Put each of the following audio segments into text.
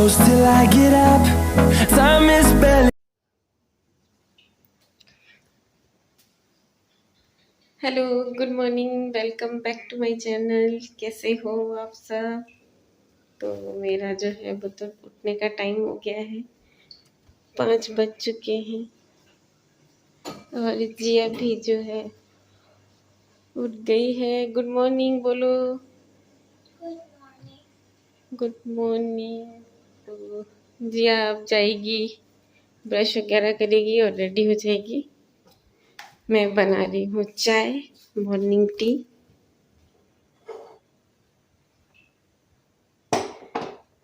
close till I get up. Time is barely. Hello, good morning, welcome back to my channel. कैसे हो आप सब? तो मेरा जो है वो तो उठने का टाइम हो गया है, 5 बज चुके हैं और जिया भी जो है उठ गई है। गुड मॉर्निंग बोलो। Good morning. तो जिया अब जाएगी, ब्रश वगैरह करेगी और रेडी हो जाएगी। मैं बना रही हूँ चाय, मॉर्निंग टी।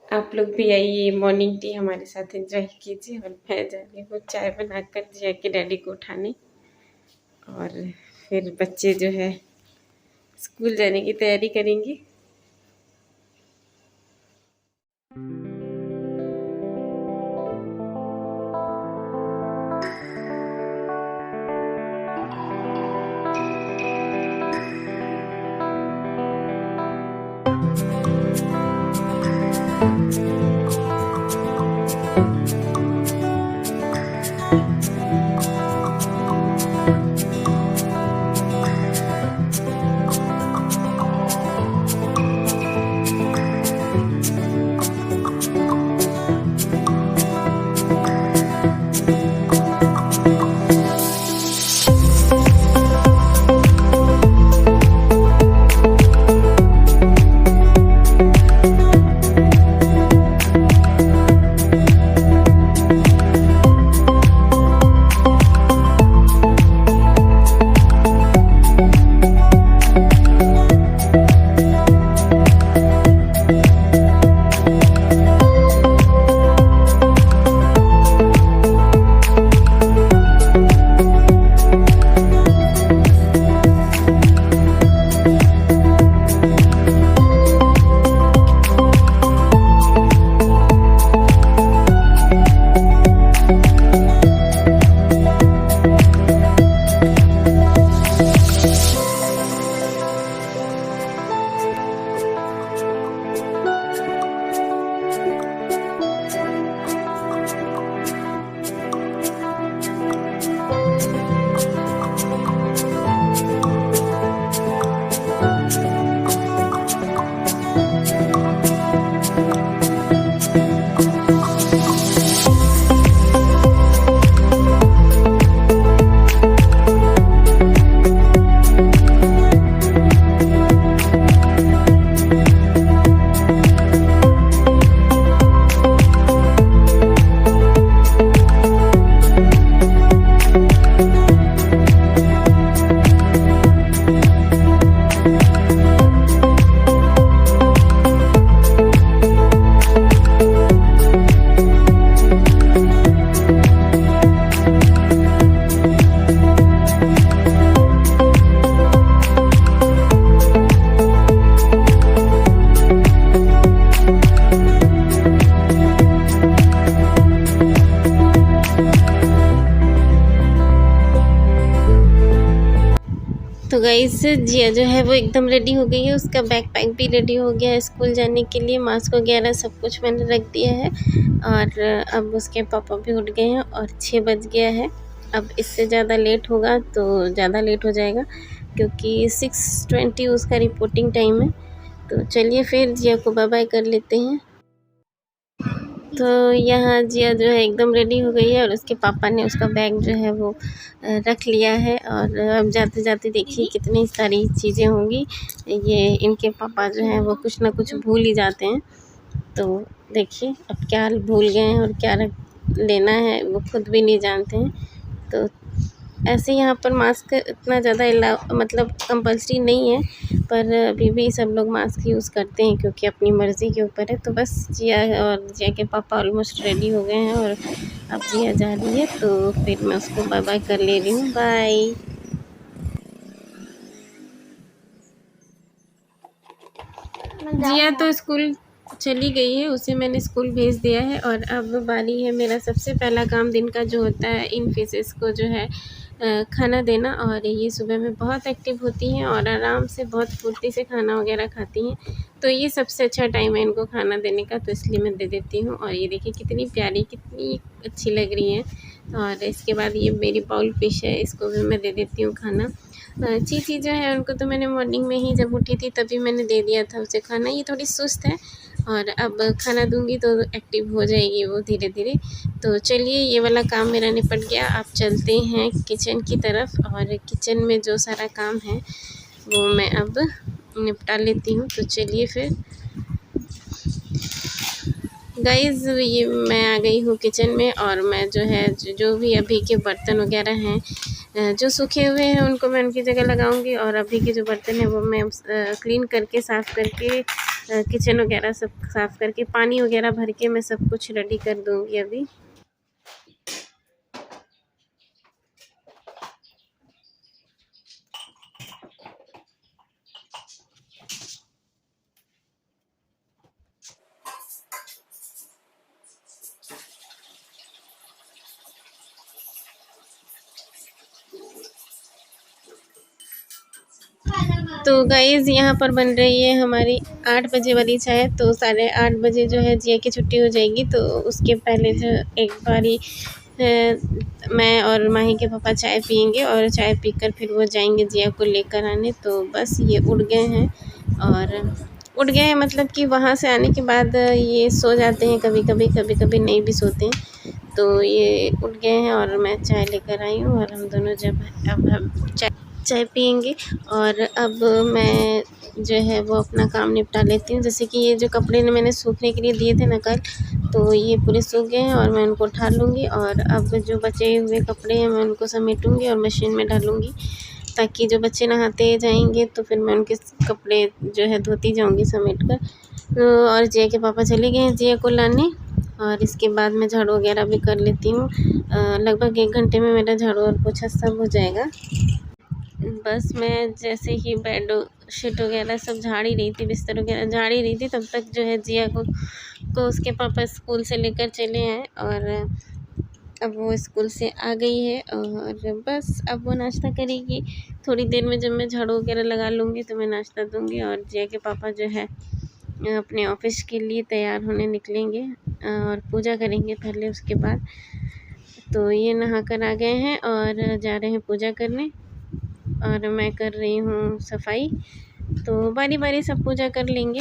आप लोग भी आइए, मॉर्निंग टी हमारे साथ एंजॉय कीजिए। और मैं जा रही हूँ चाय बनाकर जिया के डैडी को उठाने, और फिर बच्चे जो है स्कूल जाने की तैयारी करेंगे। तो गाइस, जिया जो है वो एकदम रेडी हो गई है। उसका बैग पैक भी रेडी हो गया है स्कूल जाने के लिए। मास्क वगैरह सब कुछ मैंने रख दिया है। और अब उसके पापा भी उठ गए हैं और 6 बज गया है। अब इससे ज़्यादा लेट होगा तो ज़्यादा लेट हो जाएगा, क्योंकि 6:20 उसका रिपोर्टिंग टाइम है। तो चलिए फिर जिया को बाय बाय कर लेते हैं। तो यहाँ जिया जो है एकदम रेडी हो गई है और उसके पापा ने उसका बैग जो है वो रख लिया है। और अब जाते जाते देखिए कितनी सारी चीज़ें होंगी। ये इनके पापा जो हैं वो कुछ ना कुछ भूल ही जाते हैं। तो देखिए अब क्या भूल गए हैं और क्या लेना है वो खुद भी नहीं जानते हैं। तो ऐसे यहाँ पर मास्क इतना ज़्यादा मतलब कंपल्सरी नहीं है, पर अभी भी सब लोग मास्क यूज़ करते हैं, क्योंकि अपनी मर्ज़ी के ऊपर है। तो बस जिया और जिया के पापा ऑलमोस्ट रेडी हो गए हैं और अब जिया जा रही है। तो फिर मैं उसको बाय बाय कर ले रही हूँ। बाय। जिया तो स्कूल चली गई है, उसे मैंने स्कूल भेज दिया है। और अब बारी है मेरा सबसे पहला काम दिन का, जो होता है इन फिशेस को जो है खाना देना। और ये सुबह में बहुत एक्टिव होती हैं और आराम से बहुत फुर्ती से खाना वगैरह खाती हैं, तो ये सबसे अच्छा टाइम है इनको खाना देने का, तो इसलिए मैं दे देती हूँ। और ये देखिए कितनी प्यारी, कितनी अच्छी लग रही हैं। और इसके बाद ये मेरी बाउल फिश है, इसको भी मैं दे देती हूँ खाना। चीची जो है उनको तो मैंने मॉर्निंग में ही जब उठी थी तभी मैंने दे दिया था उसे खाना। ये थोड़ी सुस्त है और अब खाना दूंगी तो एक्टिव हो जाएगी वो धीरे धीरे। तो चलिए ये वाला काम मेरा निपट गया, आप चलते हैं किचन की तरफ। और किचन में जो सारा काम है वो मैं अब निपटा लेती हूँ। तो चलिए फिर गाइज़, ये मैं आ गई हूँ किचन में और मैं जो है जो भी अभी के बर्तन वगैरह हैं जो सूखे हुए हैं उनको मैं उनकी जगह लगाऊंगी, और अभी के जो बर्तन हैं वो मैं क्लीन करके साफ़ करके किचन वगैरह सब साफ़ करके पानी वगैरह भर के मैं सब कुछ रेडी कर दूंगी अभी। तो गाइज़ यहाँ पर बन रही है हमारी 8 बजे वाली चाय। तो 8:30 बजे जो है जिया की छुट्टी हो जाएगी, तो उसके पहले जो एक बारी मैं और माही के पापा चाय पियेंगे और चाय पीकर फिर वो जाएंगे जिया को लेकर आने। तो बस ये उठ गए हैं, और उठ गए हैं मतलब कि वहाँ से आने के बाद ये सो जाते हैं कभी कभी, कभी कभी नहीं भी सोते हैं। तो ये उठ गए हैं और मैं चाय लेकर आई हूँ और हम दोनों जब अब हम चाय पियेंगे। और अब मैं जो है वो अपना काम निपटा लेती हूँ। जैसे कि ये जो कपड़े मैंने सूखने के लिए दिए थे ना कल, तो ये पूरे सूख गए हैं और मैं उनको उठा लूँगी। और अब जो बचे हुए कपड़े हैं मैं उनको समेटूँगी और मशीन में डालूँगी, ताकि जो बच्चे नहाते जाएंगे तो फिर मैं उनके कपड़े जो है धोती जाऊँगी समेट कर। और जिया के पापा चले गए हैं जिया को लाने, और इसके बाद मैं झाड़ू वगैरह भी कर लेती हूँ। लगभग 1 घंटे में मेरा झाड़ू और पोछा सब हो जाएगा। बस मैं जैसे ही बेड शीट वगैरह सब झाड़ ही रही थी, बिस्तर वगैरह झाड़ ही रही थी, तब तक जो है जिया को उसके पापा स्कूल से लेकर चले आए और अब वो स्कूल से आ गई है। और बस अब वो नाश्ता करेगी थोड़ी देर में। जब मैं झाड़ू वगैरह लगा लूँगी तो मैं नाश्ता दूँगी, और जिया के पापा जो है अपने ऑफिस के लिए तैयार होने निकलेंगे और पूजा करेंगे पहले, उसके बाद। तो ये नहा कर आ गए हैं और जा रहे हैं पूजा करने, और मैं कर रही हूँ सफाई। तो बारी बारी सब पूजा कर लेंगे।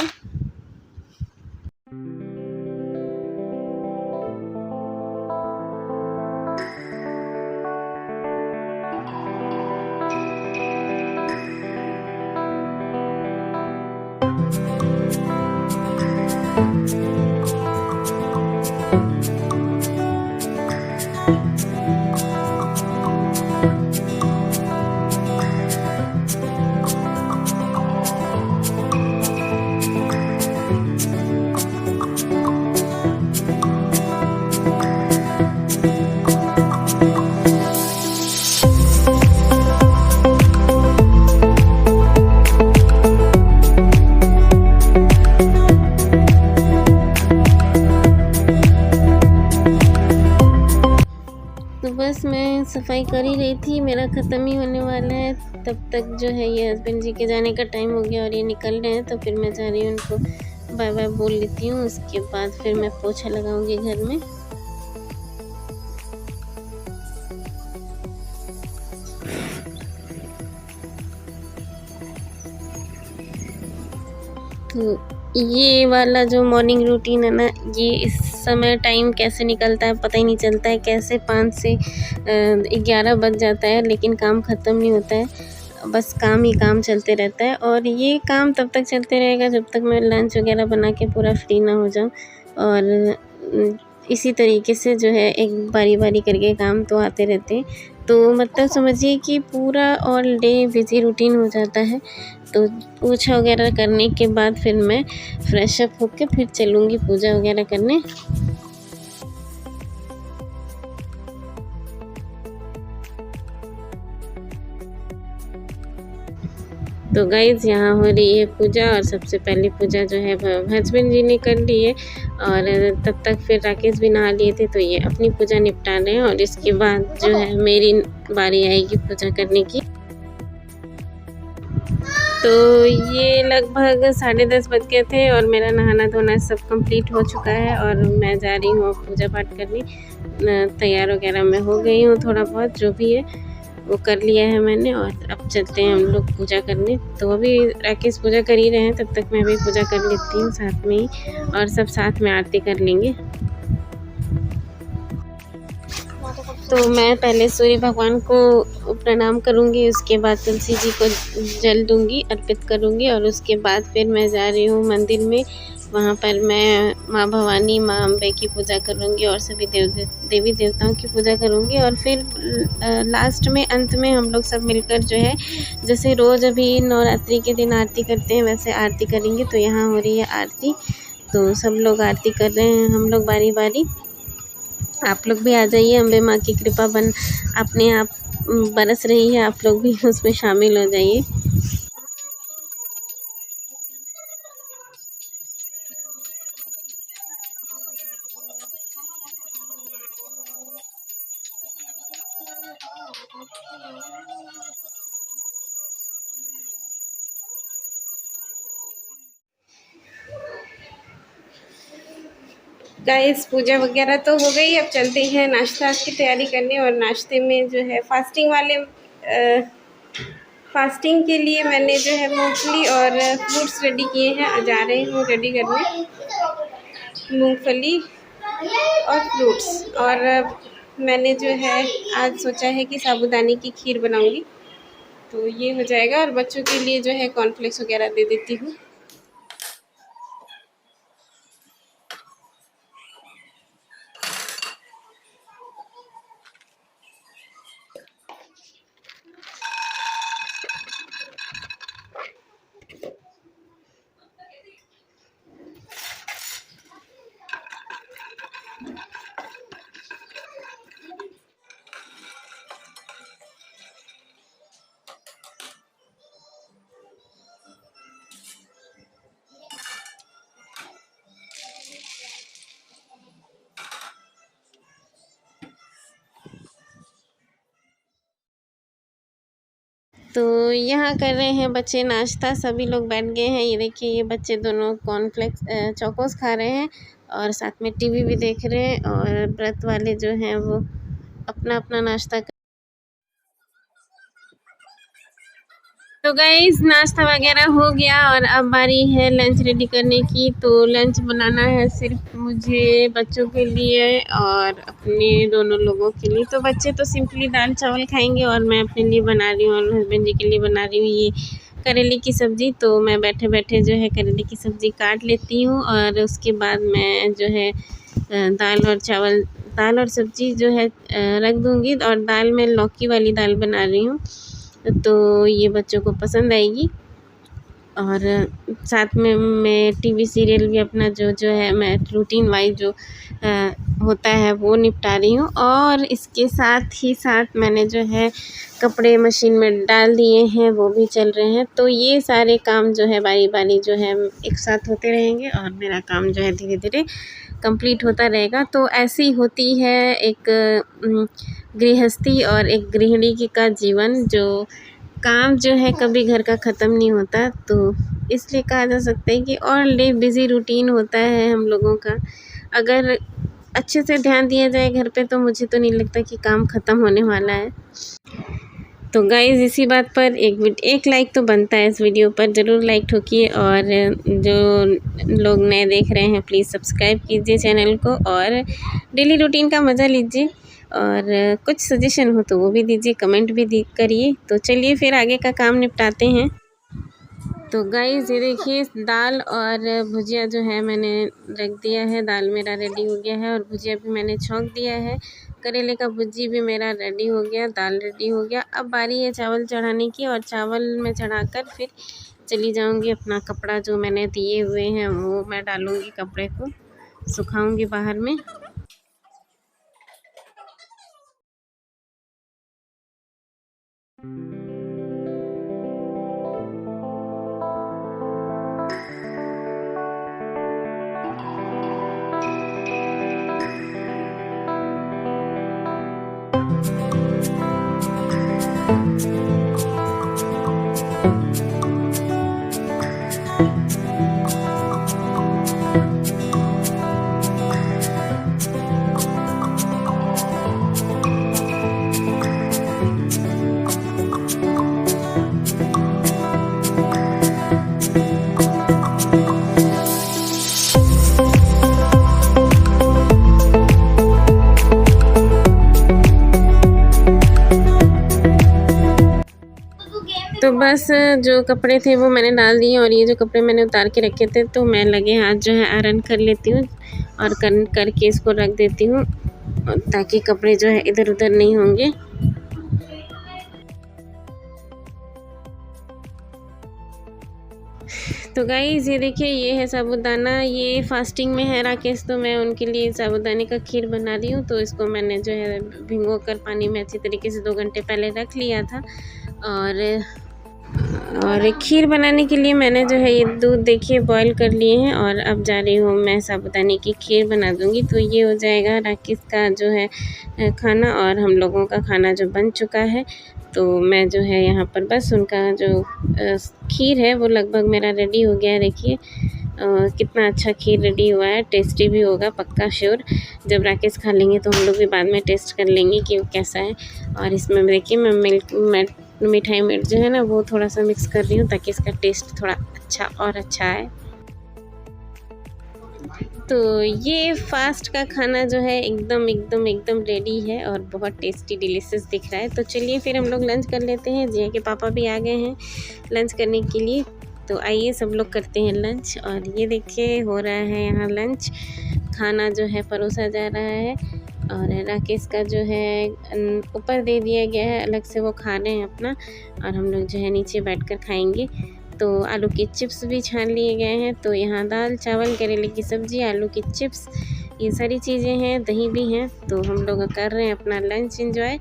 बस मैं सफाई कर ही रही थी, मेरा ख़त्म ही होने वाला है। तब तक जो है ये हस्बैंड जी के जाने का टाइम हो गया और ये निकल रहे हैं, तो फिर मैं जा रही हूँ उनको बाय बाय बोल लेती हूँ। उसके बाद फिर मैं पोछा लगाऊंगी घर में। तो ये वाला जो मॉर्निंग रूटीन है ना, ये इस समय टाइम कैसे निकलता है पता ही नहीं चलता है। कैसे 5 से 11 बज जाता है, लेकिन काम ख़त्म नहीं होता है, बस काम ही काम चलते रहता है। और ये काम तब तक चलते रहेगा जब तक मैं लंच वगैरह बना के पूरा फ्री ना हो जाऊँ। और इसी तरीके से जो है एक बारी बारी करके काम तो आते रहते हैं। तो मतलब समझिए कि पूरा ऑल डे बिज़ी रूटीन हो जाता है। तो पूजा वगैरह करने के बाद फिर मैं फ्रेश अप होकर फिर चलूँगी पूजा वगैरह करने। तो गाइज़ यहाँ हो रही है पूजा, और सबसे पहले पूजा जो है हस्बैंड जी ने कर ली है, और तब तक फिर राकेश भी नहा लिए थे, तो ये अपनी पूजा निपटा रहे हैं, और इसके बाद जो है मेरी बारी आएगी पूजा करने की। तो ये लगभग 10:30 बज गए थे, और मेरा नहाना धोना सब कंप्लीट हो चुका है, और मैं जा रही हूँ पूजा पाठ करने। तैयार वगैरह मैं हो गई हूँ, थोड़ा बहुत जो भी है वो कर लिया है मैंने, और अब चलते हैं हम लोग पूजा करने। तो अभी राकेश पूजा कर ही रहे हैं, तब तक मैं भी पूजा कर लेती हूँ साथ में ही, और सब साथ में आरती कर लेंगे। तो मैं पहले सूर्य भगवान को प्रणाम करूँगी, उसके बाद तुलसी जी को जल दूँगी, अर्पित करूँगी, और उसके बाद फिर मैं जा रही हूँ मंदिर में। वहाँ पर मैं माँ भवानी, माँ अम्बे की पूजा करूँगी, और सभी देवी देवताओं की पूजा करूँगी, और फिर लास्ट में अंत में हम लोग सब मिलकर जो है, जैसे रोज़ अभी नवरात्रि के दिन आरती करते हैं वैसे आरती करेंगे। तो यहाँ हो रही है आरती, तो सब लोग आरती कर रहे हैं, हम लोग बारी बारी। आप लोग भी आ जाइए, अम्बे माँ की कृपा अपने आप बरस रही है, आप लोग भी उसमें शामिल हो जाइए। गाइस पूजा वगैरह तो हो गई, अब चलते हैं नाश्ता की तैयारी करने। और नाश्ते में जो है फास्टिंग के लिए मैंने जो है मूंगफली और फ्रूट्स रेडी किए हैं, जा रहे हूँ रेडी करने मूंगफली और फ्रूट्स। और मैंने जो है आज सोचा है कि साबूदाने की खीर बनाऊंगी, तो ये हो जाएगा। और बच्चों के लिए जो है कॉर्नफ्लेक्स वगैरह दे देती हूँ। तो यहाँ कर रहे हैं बच्चे नाश्ता, सभी लोग बैठ गए हैं। ये देखिए, ये बच्चे दोनों कॉर्नफ्लेक्स चोकोस खा रहे हैं, और साथ में टीवी भी देख रहे हैं, और व्रत वाले जो हैं वो अपना अपना नाश्ता तो गाइस नाश्ता वगैरह हो गया, और अब बारी है लंच रेडी करने की। तो लंच बनाना है सिर्फ मुझे, बच्चों के लिए और अपने दोनों लोगों के लिए। तो बच्चे तो सिंपली दाल चावल खाएंगे, और मैं अपने लिए बना रही हूँ, और हस्बैंड जी के लिए बना रही हूँ ये करेले की सब्ज़ी। तो मैं बैठे बैठे जो है करेले की सब्ज़ी काट लेती हूँ, और उसके बाद मैं जो है दाल और सब्ज़ी जो है रख दूँगी। और दाल में लौकी वाली दाल बना रही हूँ, तो ये बच्चों को पसंद आएगी। और साथ में मैं टीवी सीरियल भी अपना जो जो है मैं रूटीन वाइज जो होता है वो निपटा रही हूँ। और इसके साथ ही साथ मैंने जो है कपड़े मशीन में डाल दिए हैं, वो भी चल रहे हैं। तो ये सारे काम जो है बारी बारी जो है एक साथ होते रहेंगे, और मेरा काम जो है धीरे धीरे कंप्लीट होता रहेगा। तो ऐसी होती है एक गृहस्थी और एक गृहिणी की का जीवन, जो काम जो है कभी घर का ख़त्म नहीं होता। तो इसलिए कहा जा सकता है कि ऑल बिज़ी रूटीन होता है हम लोगों का। अगर अच्छे से ध्यान दिया जाए घर पे, तो मुझे तो नहीं लगता कि काम ख़त्म होने वाला है। तो गाइज़ इसी बात पर एक लाइक तो बनता है, इस वीडियो पर ज़रूर लाइक ठोकिए। और जो लोग नए देख रहे हैं प्लीज़ सब्सक्राइब कीजिए चैनल को, और डेली रूटीन का मज़ा लीजिए। और कुछ सजेशन हो तो वो भी दीजिए, कमेंट भी करिए। तो चलिए फिर आगे का काम निपटाते हैं। तो गाइज़ ये देखिए, दाल और भुजिया जो है मैंने रख दिया है, दाल मेरा रेडी हो गया है, और भुजिया भी मैंने छौंक दिया है। करेले का भुजी भी मेरा रेडी हो गया, दाल रेडी हो गया। अब बारी है चावल चढ़ाने की, और चावल में चढ़ाकर फिर चली जाऊंगी अपना कपड़ा जो मैंने दिए हुए हैं वो मैं डालूंगी, कपड़े को सुखाऊंगी बाहर में। तो बस जो कपड़े थे वो मैंने डाल दिए और ये जो कपड़े मैंने उतार के रखे थे तो मैं लगे हाथ जो है आयरन कर लेती हूँ और करके इसको रख देती हूँ ताकि कपड़े जो है इधर उधर नहीं होंगे। तो गाइस ये देखिए ये है साबूदाना, ये फास्टिंग में है राकेश, तो मैं उनके लिए साबूदाने का खीर बना रही हूँ। तो इसको मैंने जो है भिगो कर पानी में अच्छी तरीके से 2 घंटे पहले रख लिया था। और खीर बनाने के लिए मैंने जो है ये दूध देखिए बॉईल कर लिए हैं और अब जा रही हूँ मैं साबूदाने की खीर बना दूँगी। तो ये हो जाएगा राकेश का जो है खाना और हम लोगों का खाना जो बन चुका है। तो मैं जो है यहाँ पर बस उनका जो खीर है वो लगभग मेरा रेडी हो गया है। देखिए कितना अच्छा खीर रेडी हुआ है, टेस्टी भी होगा पक्का श्योर। जब राकेश खा लेंगे तो हम लोग भी बाद में टेस्ट कर लेंगे कि वो कैसा है। और इसमें देखिए मैं मिठाई मिर्च जो है ना वो थोड़ा सा मिक्स कर रही हूँ ताकि इसका टेस्ट थोड़ा अच्छा आए। तो ये फास्ट का खाना जो है एकदम रेडी है और बहुत टेस्टी डिलीशियस दिख रहा है। तो चलिए फिर हम लोग लंच कर लेते हैं। जिया के पापा भी आ गए हैं लंच करने के लिए, तो आइए सब लोग करते हैं लंच। और ये देखिए हो रहा है यहाँ लंच, खाना जो है परोसा जा रहा है और राकेश का जो है ऊपर दे दिया गया है, अलग से वो खा रहे हैं अपना और हम लोग जो है नीचे बैठकर खाएंगे। तो आलू के चिप्स भी छान लिए गए हैं। तो यहाँ दाल चावल करेले की सब्ज़ी, आलू की चिप्स, ये सारी चीज़ें हैं, दही भी हैं। तो हम लोग कर रहे हैं अपना लंच एंजॉय।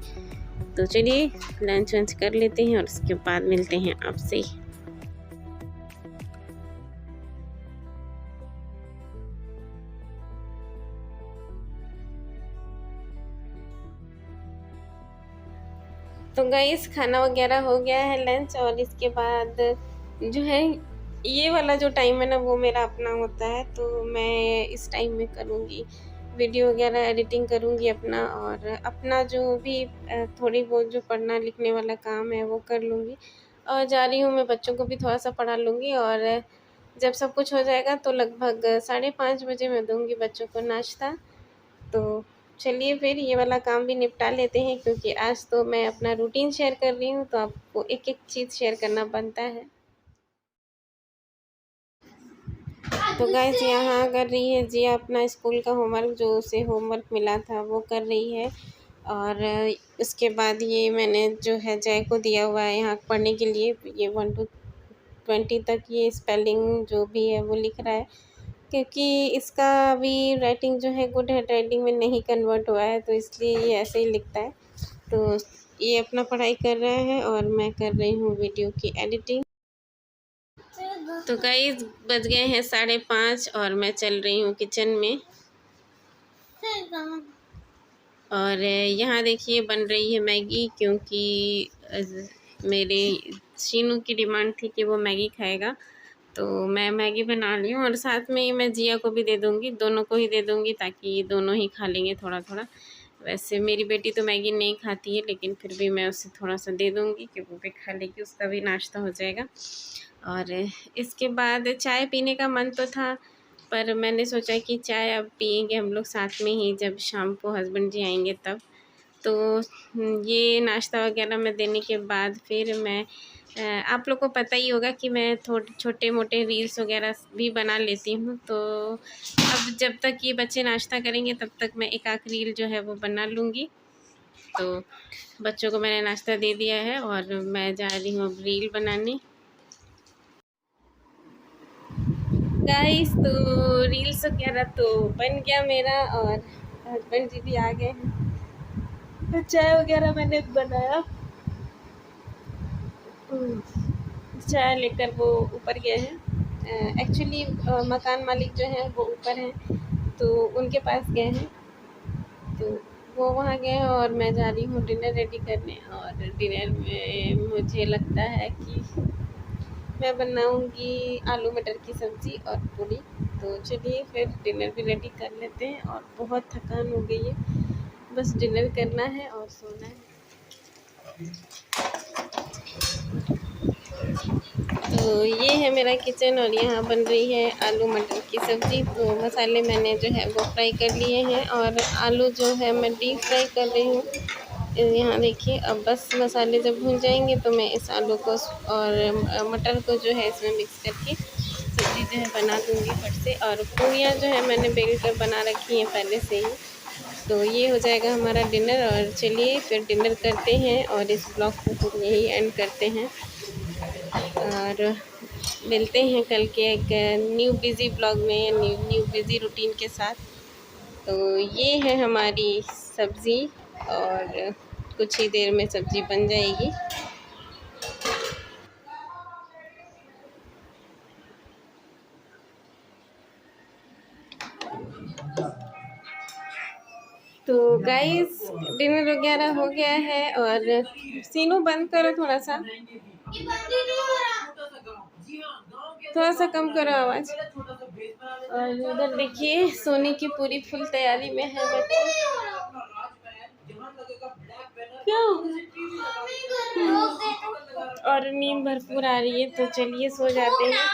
तो चलिए लंच वंच कर लेते हैं और उसके बाद मिलते हैं आपसे। तो गाइस खाना वगैरह हो गया है लंच और इसके बाद जो है ये वाला जो टाइम है ना वो मेरा अपना होता है। तो मैं इस टाइम में करूँगी वीडियो वगैरह एडिटिंग करूँगी अपना, और अपना जो भी थोड़ी बहुत जो पढ़ना लिखने वाला काम है वो कर लूँगी। और जा रही हूँ मैं बच्चों को भी थोड़ा सा पढ़ा लूँगी और जब सब कुछ हो जाएगा तो लगभग 5:30 बजे मैं दूँगी बच्चों को नाश्ता। तो चलिए फिर ये वाला काम भी निपटा लेते हैं क्योंकि आज तो मैं अपना रूटीन शेयर कर रही हूँ तो आपको एक एक चीज़ शेयर करना बनता है। तो गाइस यहाँ कर रही है जी अपना स्कूल का होमवर्क, जो उसे होमवर्क मिला था वो कर रही है। और उसके बाद ये मैंने जो है जय को दिया हुआ है यहाँ पढ़ने के लिए, ये 1 to 20 तक ये स्पेलिंग जो भी है वो लिख रहा है क्योंकि इसका अभी राइटिंग जो है गुड हैंड राइटिंग में नहीं कन्वर्ट हुआ है तो इसलिए ये ऐसे ही लिखता है। तो ये अपना पढ़ाई कर रहा है और मैं कर रही हूँ वीडियो की एडिटिंग। तो गाइस बज गए हैं 5:30 और मैं चल रही हूँ किचन में। और यहाँ देखिए बन रही है मैगी क्योंकि मेरे शीनू की डिमांड थी कि वो मैगी खाएगा। तो मैं मैगी बना रही हूँ और साथ में ही मैं जिया को भी दे दूँगी, दोनों को ही दे दूँगी ताकि दोनों ही खा लेंगे थोड़ा थोड़ा। वैसे मेरी बेटी तो मैगी नहीं खाती है लेकिन फिर भी मैं उसे थोड़ा सा दे दूँगी कि वो भी खा लेगी, उसका भी नाश्ता हो जाएगा। और इसके बाद चाय पीने का मन तो था पर मैंने सोचा कि चाय अब पियेंगे हम लोग साथ में ही जब शाम को हस्बैंड जी आएंगे तब। तो ये नाश्ता वगैरह में देने के बाद फिर मैं आप लोग को पता ही होगा कि मैं थोड़े छोटे मोटे रील्स वगैरह भी बना लेती हूँ। तो अब जब तक ये बच्चे नाश्ता करेंगे तब तक मैं एक आध रील जो है वो बना लूँगी। तो बच्चों को मैंने नाश्ता दे दिया है और मैं जा रही हूँ अब रील बनाने। गाइस तो रील्स वगैरह तो बन गया मेरा और हस्बैंड जी भी आ गए हैं। तो चाय वगैरह मैंने बनाया, चाय लेकर वो ऊपर गए हैं। एक्चुअली मकान मालिक जो हैं वो ऊपर हैं तो उनके पास गए हैं, तो वो वहाँ गए हैं और मैं जा रही हूँ डिनर रेडी करने। और डिनर में मुझे लगता है कि मैं बनाऊँगी आलू मटर की सब्ज़ी और पूरी। तो चलिए फिर डिनर भी रेडी कर लेते हैं और बहुत थकान हो गई है, बस डिनर करना है और सोना है। तो ये है मेरा किचन और यहाँ बन रही है आलू मटर की सब्ज़ी। तो मसाले मैंने जो है वो फ्राई कर लिए हैं और आलू जो है मैं डीप फ्राई कर रही हूँ। यहाँ देखिए, अब बस मसाले जब भून जाएंगे तो मैं इस आलू को और मटर को जो है इसमें मिक्स करके सब्ज़ी जो है बना दूँगी फट से। और पूरियाँ जो है मैंने बेल कर बना रखी हैं पहले से ही। तो ये हो जाएगा हमारा डिनर। और चलिए फिर डिनर करते हैं और इस ब्लॉग को फिर यही एंड करते हैं। और मिलते हैं कल के एक न्यू बिज़ी ब्लॉग में, न्यू बिज़ी रूटीन के साथ। तो ये है हमारी सब्ज़ी और कुछ ही देर में सब्ज़ी बन जाएगी। तो गाइस डिनर वगैरह हो गया है। और सीनू बंद करो थोड़ा सा, थोड़ा सा कम करो आवाज़। और उधर देखिए सोने की पूरी फुल तैयारी में है बच्चे। क्यों? और नींद भरपूर आ रही है तो चलिए सो जाते हैं।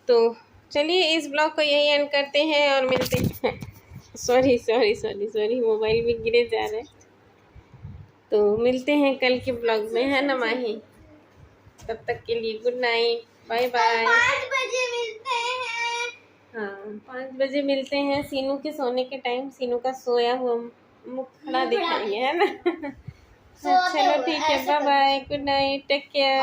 तो चलिए इस ब्लॉग को यही एंड करते हैं और मिलते हैं। सॉरी मोबाइल भी गिरे जा रहे हैं। तो मिलते हैं कल के ब्लॉग में, है ना माही? तब तक के लिए गुड नाइट, बाय बाय। 5 बजे मिलते हैं। हाँ 5 बजे मिलते हैं, सीनू के सोने के टाइम। सीनू का सोया हुआ मुखड़ा दिखाएंगे, है ना? चलो ठीक है, bye bye, good night, take care.